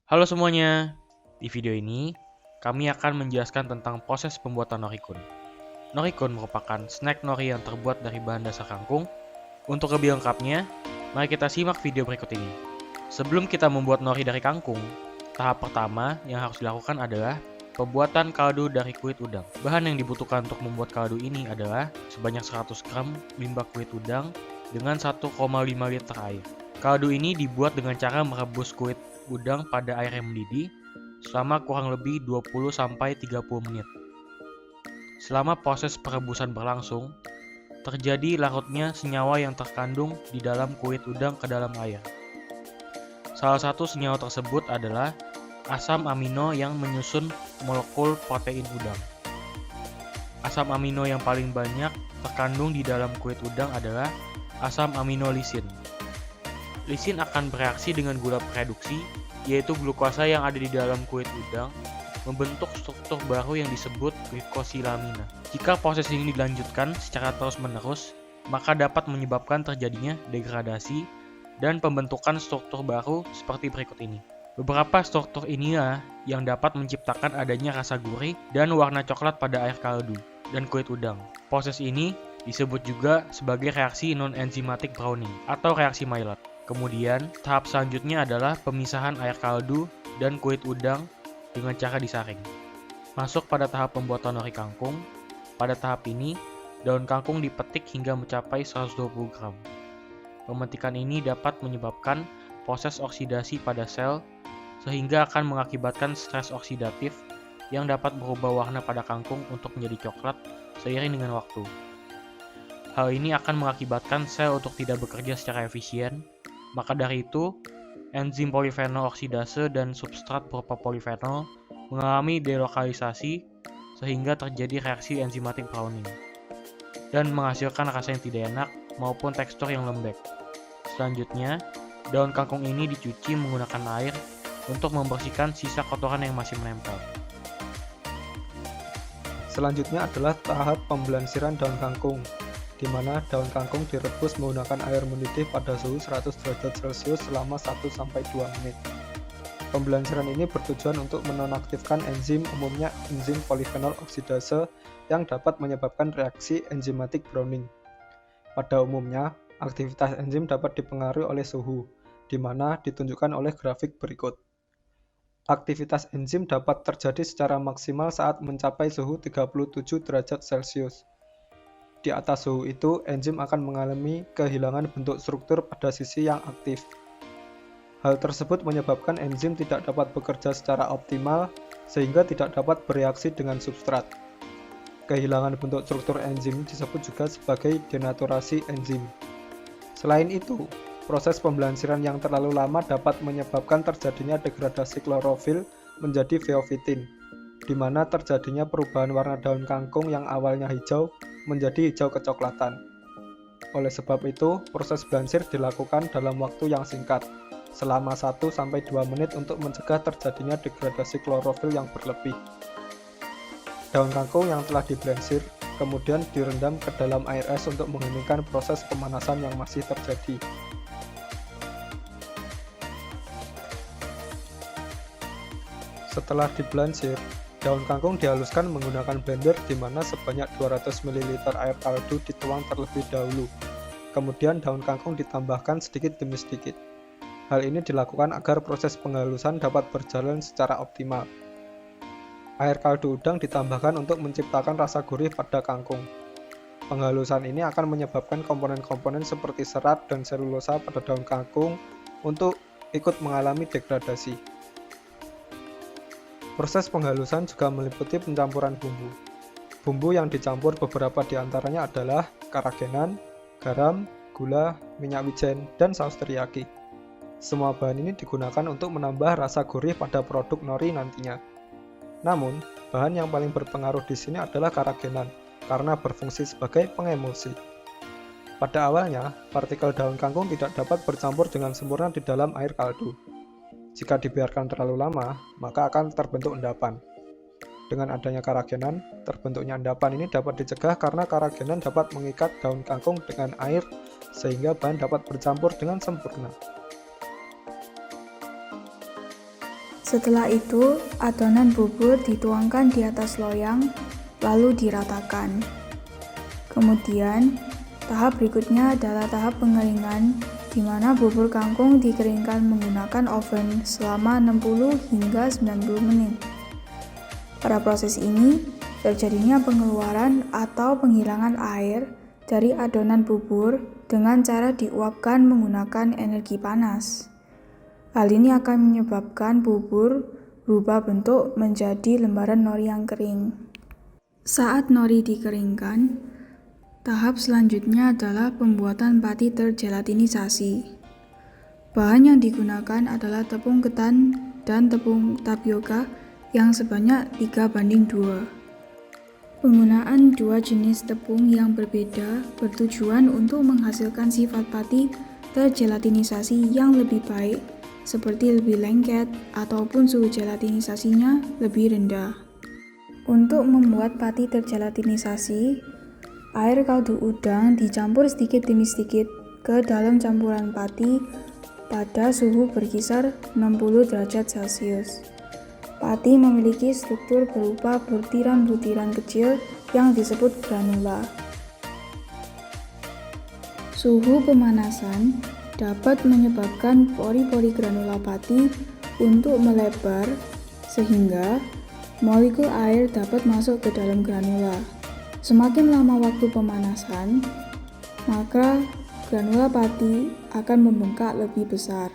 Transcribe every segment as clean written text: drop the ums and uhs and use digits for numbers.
Halo semuanya, di video ini kami akan menjelaskan tentang proses pembuatan norikun. Norikun merupakan snack nori yang terbuat dari bahan dasar kangkung. Untuk lebih lengkapnya, mari kita simak video berikut ini. Sebelum kita membuat nori dari kangkung, tahap pertama yang harus dilakukan adalah pembuatan kaldu dari kulit udang. Bahan yang dibutuhkan untuk membuat kaldu ini adalah sebanyak 100 gram limbah kulit udang dengan 1,5 liter air. Kaldu ini dibuat dengan cara merebus kulit udang pada air yang mendidih selama kurang lebih 20-30 menit. Selama proses perebusan berlangsung, terjadi larutnya senyawa yang terkandung di dalam kulit udang ke dalam air. Salah satu senyawa tersebut adalah asam amino yang menyusun molekul protein udang. Asam amino yang paling banyak terkandung di dalam kulit udang adalah asam amino lisin. Lisin akan bereaksi dengan gula reduksi, yaitu glukosa yang ada di dalam kulit udang, membentuk struktur baru yang disebut glikosilamina. Jika proses ini dilanjutkan secara terus-menerus, maka dapat menyebabkan terjadinya degradasi dan pembentukan struktur baru seperti berikut ini. Beberapa struktur inilah yang dapat menciptakan adanya rasa gurih dan warna coklat pada air kaldu dan kulit udang. Proses ini disebut juga sebagai reaksi non-enzimatic browning atau reaksi Maillard. Kemudian, tahap selanjutnya adalah pemisahan air kaldu dan kulit udang dengan cara disaring. Masuk pada tahap pembuatan nori kangkung. Pada tahap ini, daun kangkung dipetik hingga mencapai 120 gram. Pemetikan ini dapat menyebabkan proses oksidasi pada sel, sehingga akan mengakibatkan stres oksidatif yang dapat berubah warna pada kangkung untuk menjadi coklat seiring dengan waktu. Hal ini akan mengakibatkan sel untuk tidak bekerja secara efisien. Maka dari itu, enzim polifenol oksidase dan substrat berupa polifenol mengalami delokalisasi sehingga terjadi reaksi enzimatic browning dan menghasilkan rasa yang tidak enak maupun tekstur yang lembek. Selanjutnya, daun kangkung ini dicuci menggunakan air untuk membersihkan sisa kotoran yang masih menempel. Selanjutnya adalah tahap pembelansiran daun kangkung, di mana daun kangkung direbus menggunakan air mendidih pada suhu 100 derajat Celcius selama 1-2 menit. Pembelansiran ini bertujuan untuk menonaktifkan enzim, umumnya enzim polifenol oksidase yang dapat menyebabkan reaksi enzimatic browning. Pada umumnya, aktivitas enzim dapat dipengaruhi oleh suhu, di mana ditunjukkan oleh grafik berikut. Aktivitas enzim dapat terjadi secara maksimal saat mencapai suhu 37 derajat Celcius. Di atas suhu itu, enzim akan mengalami kehilangan bentuk struktur pada sisi yang aktif. Hal tersebut menyebabkan enzim tidak dapat bekerja secara optimal, sehingga tidak dapat bereaksi dengan substrat. Kehilangan bentuk struktur enzim disebut juga sebagai denaturasi enzim. Selain itu, proses pembelansiran yang terlalu lama dapat menyebabkan terjadinya degradasi klorofil menjadi feofitin, di mana terjadinya perubahan warna daun kangkung yang awalnya hijau menjadi hijau kecoklatan. Oleh sebab itu, proses blansir dilakukan dalam waktu yang singkat, selama 1-2 menit untuk mencegah terjadinya degradasi klorofil yang berlebih. Daun kangkung yang telah diblansir kemudian direndam ke dalam air es untuk menghentikan proses pemanasan yang masih terjadi. Setelah diblansir, daun kangkung dihaluskan menggunakan blender di mana sebanyak 200 ml air kaldu dituang terlebih dahulu. Kemudian daun kangkung ditambahkan sedikit demi sedikit. Hal ini dilakukan agar proses penghalusan dapat berjalan secara optimal. Air kaldu udang ditambahkan untuk menciptakan rasa gurih pada kangkung. Penghalusan ini akan menyebabkan komponen-komponen seperti serat dan selulosa pada daun kangkung untuk ikut mengalami degradasi. Proses penghalusan juga meliputi pencampuran bumbu. Bumbu yang dicampur beberapa di antaranya adalah karagenan, garam, gula, minyak wijen, dan saus teriyaki. Semua bahan ini digunakan untuk menambah rasa gurih pada produk nori nantinya. Namun, bahan yang paling berpengaruh di sini adalah karagenan, karena berfungsi sebagai pengemulsi. Pada awalnya, partikel daun kangkung tidak dapat bercampur dengan sempurna di dalam air kaldu. Jika dibiarkan terlalu lama, maka akan terbentuk endapan. Dengan adanya karagenan, terbentuknya endapan ini dapat dicegah karena karagenan dapat mengikat daun kangkung dengan air sehingga bahan dapat bercampur dengan sempurna. Setelah itu, adonan bubur dituangkan di atas loyang, lalu diratakan. Kemudian, tahap berikutnya adalah tahap pengeringan, di mana bubur kangkung dikeringkan menggunakan oven selama 60 hingga 90 menit. Pada proses ini, terjadinya pengeluaran atau penghilangan air dari adonan bubur dengan cara diuapkan menggunakan energi panas. Hal ini akan menyebabkan bubur berubah bentuk menjadi lembaran nori yang kering. Saat nori dikeringkan, tahap selanjutnya adalah pembuatan pati tergelatinisasi. Bahan yang digunakan adalah tepung ketan dan tepung tapioka yang sebanyak 3:2. Penggunaan dua jenis tepung yang berbeda bertujuan untuk menghasilkan sifat pati tergelatinisasi yang lebih baik, seperti lebih lengket ataupun suhu gelatinisasinya lebih rendah. Untuk membuat pati tergelatinisasi, air kaldu udang dicampur sedikit demi sedikit ke dalam campuran pati pada suhu berkisar 60 derajat Celcius. Pati memiliki struktur berupa butiran-butiran kecil yang disebut granula. Suhu pemanasan dapat menyebabkan pori-pori granula pati untuk melebar sehingga molekul air dapat masuk ke dalam granula. Semakin lama waktu pemanasan, maka granula pati akan membengkak lebih besar.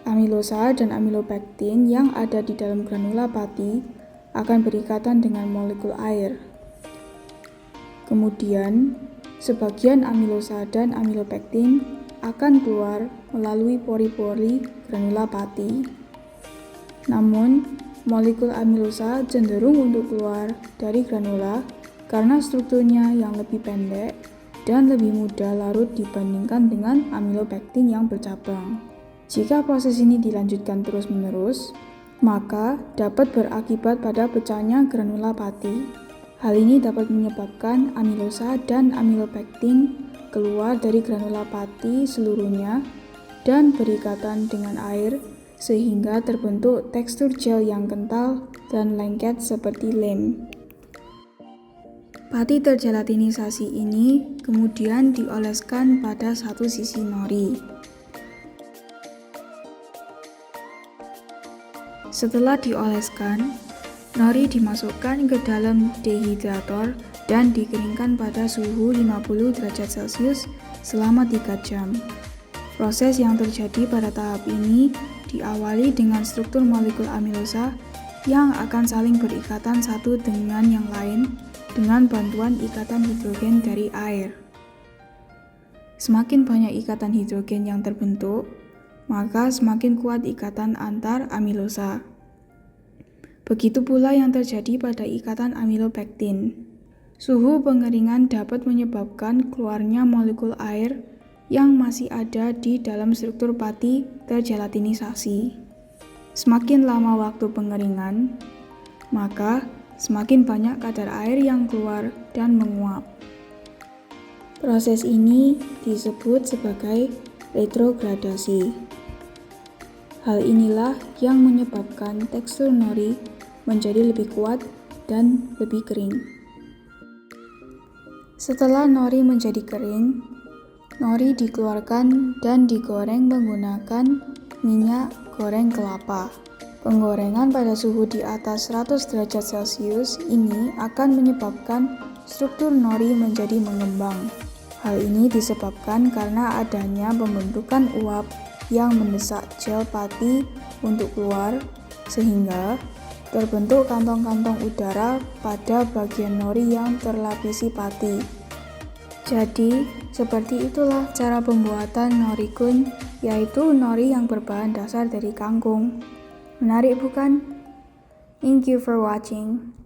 Amilosa dan amilopektin yang ada di dalam granula pati akan berikatan dengan molekul air. Kemudian, sebagian amilosa dan amilopektin akan keluar melalui pori-pori granula pati. Namun, molekul amilosa cenderung untuk keluar dari granula karena strukturnya yang lebih pendek dan lebih mudah larut dibandingkan dengan amilopektin yang bercabang. Jika proses ini dilanjutkan terus-menerus, maka dapat berakibat pada pecahnya granula pati. Hal ini dapat menyebabkan amilosa dan amilopektin keluar dari granula pati seluruhnya dan berikatan dengan air sehingga terbentuk tekstur gel yang kental dan lengket seperti lem. Pati tergelatinisasi ini kemudian dioleskan pada satu sisi nori. Setelah dioleskan, nori dimasukkan ke dalam dehidrator dan dikeringkan pada suhu 50 derajat Celcius selama 3 jam. Proses yang terjadi pada tahap ini diawali dengan struktur molekul amilosa yang akan saling berikatan satu dengan yang lain dengan bantuan ikatan hidrogen dari air. Semakin banyak ikatan hidrogen yang terbentuk, maka semakin kuat ikatan antar amilosa. Begitu pula yang terjadi pada ikatan amilopektin. Suhu pengeringan dapat menyebabkan keluarnya molekul air yang masih ada di dalam struktur pati tergelatinisasi. Semakin lama waktu pengeringan, maka semakin banyak kadar air yang keluar dan menguap. Proses ini disebut sebagai retrogradasi. Hal inilah yang menyebabkan tekstur nori menjadi lebih kuat dan lebih kering. Setelah nori menjadi kering, nori dikeluarkan dan digoreng menggunakan minyak goreng kelapa. Penggorengan pada suhu di atas 100 derajat Celcius ini akan menyebabkan struktur nori menjadi mengembang. Hal ini disebabkan karena adanya pembentukan uap yang mendesak gel pati untuk keluar, sehingga terbentuk kantong-kantong udara pada bagian nori yang terlapisi pati. Jadi, seperti itulah cara pembuatan nori-kun, yaitu nori yang berbahan dasar dari kangkung. Menarik bukan? Thank you for watching.